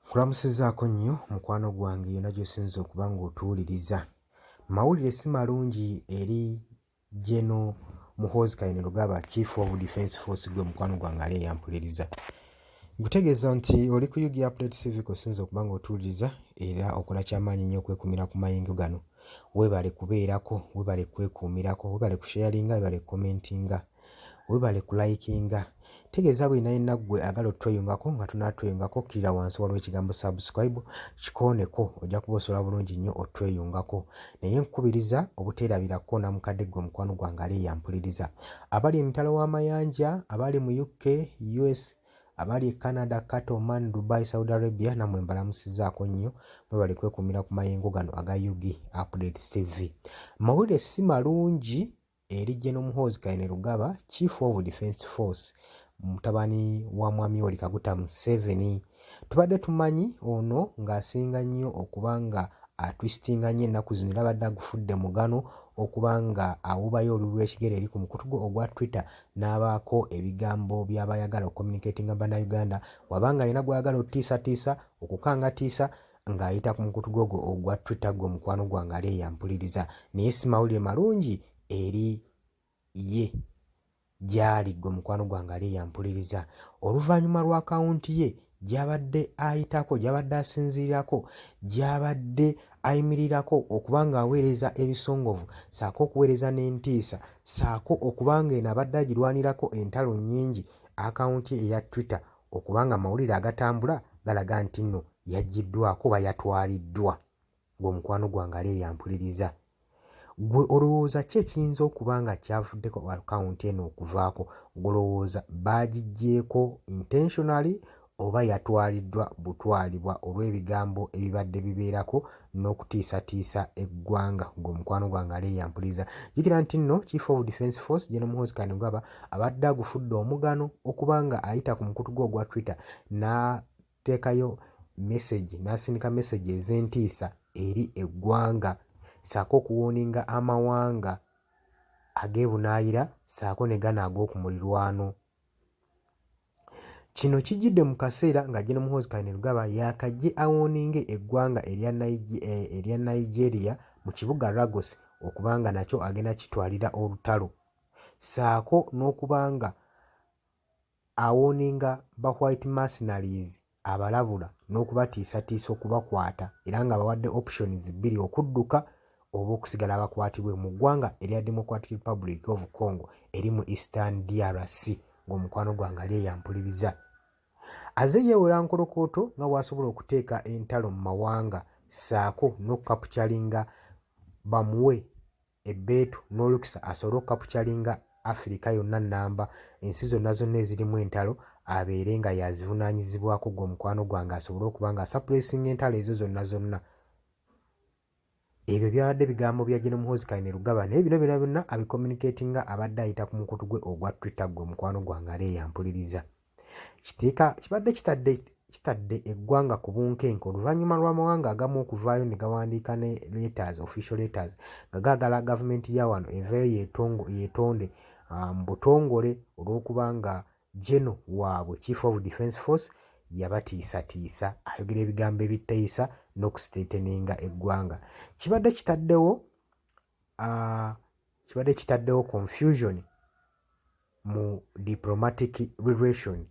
Nkulamusizaako nnyo mukwano gwange yonna gy'osinza okuba ng'otuwuliriza. Mawulire si malungi eri General Muhoozi Kainerugaba, Chief of Defence Force, gwe mukwano gwange ali eyampuliriza. Nkutegeeza nti oli ku UG Update TV kw'osinza okuba ng'otuwuliriza era okola ky'amaanyi nnyo okwekuumira ku mayingo gano. Weebale kubeerako, weebale kwekuumirako, weebale kusharinga, weebale kukomentinga, weebale kulayikinga. Tegeeza buli yenna ggwe agala otweyungako nga tunaatweyungako kkirira wansi waliwo ekigambo subscribe, kikooneko ojja kuba osobola bulungi nnyo otweyungako. Naye nkubiriza obuteerabirako na mukadde ggwe mukwano gwange ali eyampuliriza. Abali emitalo w'amayanja, abali mu UK, US, abali Canada, Qatar, Oman, Dubai, Saudi Arabia, nammwe mbalamusizaako nnyo mwebale kwekuumira ku mayengo gano aga UG Update TV. Mawulire si malungi eri General Muhoozi Kainerugaba, Chief of Defence Force, mutabani wa mwami Yoweri Kaguta Museveni. Tubadde tumanyi ono ng'asinga nnyo okuba nga atwistinga nnyo ennaku zino era abadde agufudde mugano okuba nga awubayo olulu lw'ekigere eri ku mukutu gwe ogwa Twitter n'abaako ebigambo by'abayagala okucommunicatinga bannayuganda, wabanga alina gw'ayagala ottiisatiisa, okukangatiisa ng'ayita ku mukutu gwe ogwo ogwa Twitter, gwe mukwano gwange ali eyampuliriza. Naye si mawulire malungi eri ye gy'ali gwe mukwano gwange ali eyampuliriza. Oluvannyuma lwa akawunti ye gy'abadde ayitako, gy'abadde asinziirako, gy'abadde ayimirirako okuba ng'aweereza ebisongovu ssaako okuweereza n'entiisa, ssaako okuba ng'eno abadde agirwanirako entalo nnyingi, akawunti eya Twitter okuba nga amawulire agatambula galaga nti nno yaggyiddwako oba yatwaliddwa, gwe mukwano gwange ali eyampuliriza. Gwe olowooza ki ekiyinza okuba nga kyavuddeko akawunti eno okuvaako? Golowooza baagiggyeeko intentionally oba yatwaliddwa butwalibwa olw'ebigambo ebibadde bibeerako n'okutiisatiisa eggwanga, gwe mukwano gwange ali eyampuliriza. Jjukira nti nno Chief of Defence Force General Muhoozi Kainerugaba abadde agufudde omugano okuba nga ayita ku mukutu gwe ogwa Twitter n'ateekayo message, n'asindika message ez'entiisa eri eggwanga, ssaako okuwooninga amawanga ag'ebunaayira ssaako ne gano ag'oku mulirwano. Kino kijjidde mu kaseera nga General Muhoozi Kainerugaba yaakajje awooninge eggwanga erya Nigeria mu kibuga Lagos okuba nga nakyo agenda kitwalira olutalo, ssaako n'okuba nga awooninga ba white mercenaries abalabula n'okubatiisatiisa okubakwata era nga bawadde options bbiri, okudduka oba okusigala abakwatibwe mu ggwanga erya Democratic Republic of Congo eri mu Eastern DRC, ng'omukwano gwange ali eyampuliriza. Aze yeewera nkolokooto nga bw'asobola okuteeka entalo mu mawanga ssaako n'okukapukyalinga bamuwe ebbeetu n'olukisa asobole okukapukyalinga Afirika yonna nnamba, ensi zonna ezirimu entalo abeere nga yazivunaanyizibwako, gwe mukwano gwange asobole okuba nga asuppressinga entalo ezo zonna. Ebyo byabadde bigambo bya General Muhoozi Kainerugaba, naye bino byonna abicommunicatinga abadde ayita ku mukutu gwe ogwa Twitter, gwe mukwano gwange ali eyampuliriza. Kibadde kitadde eggwanga ku bunkenke oluvannyuma lw'amawanga agamu okuvaayo ne gawandiika ne letters, official letters, nga gaagala gavumenti ya wano eveeyo yeetonde mu butongole olw'okuba nga General waabwe Chief of Defence Force yabatiisatiisa, ayogera ebigambo ebitayisa n'okusitateninga eggwanga. Kibadde kitaddewo confusion mu diplomatic relation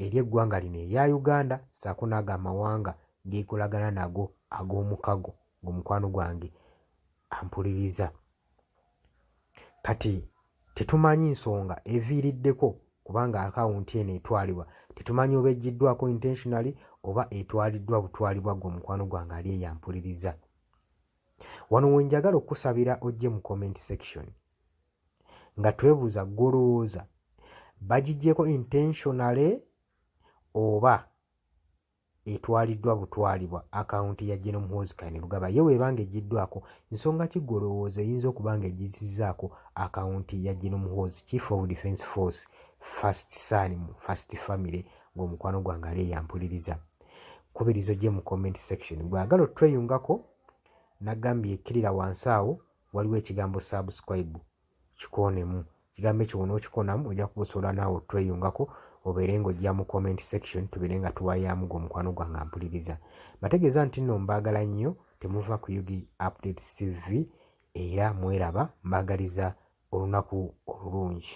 eri eggwanga lino erya Uganda ssaako n'ago amawanga geekolagana nago ag'omukago, ng'omukwano gwange ampuliriza. Kati tetumanyi nsonga eviiriddeko kubanga akawunti eno etwalibwa, tetumanyi oba eggiddwako intentionally oba etwaliddwa butwalibwa, gwe omukwano gwange ali eyampuliriza. Wano we njagala okusabira ojje mu comment section nga twebuuza golowooza bagiggyeeko intentionally oba etwaliddwa butwalibwa akawunti ya General Muhoozi Kainerugaba. Ye weebanga eggiddwako, nsonga ki golowooza eyinza okuba nga egizizzaako akawunti ya General Muhoozi, Chief of Defence Force, first son mu first family, ng'omukwano gwange ali eyampuliriza. Kubiriza ojje mu comment section. Bw'agala otweyungako nagambye ekkirira wansi awo waliwo ekigambo subscribe, kikoonemu ekigambo ekyo onookikonamu ojja kuba osobola naawe otweyungako obeere ng'ojja mu comment section tubeere nga tuwayaamu gwe mukwano gwange ampuliriza. Bategeeza nti nno mbaagala nnyo, temuva ku Yugi Updates TV era mweraba, mbaagaliza olunaku olulungi.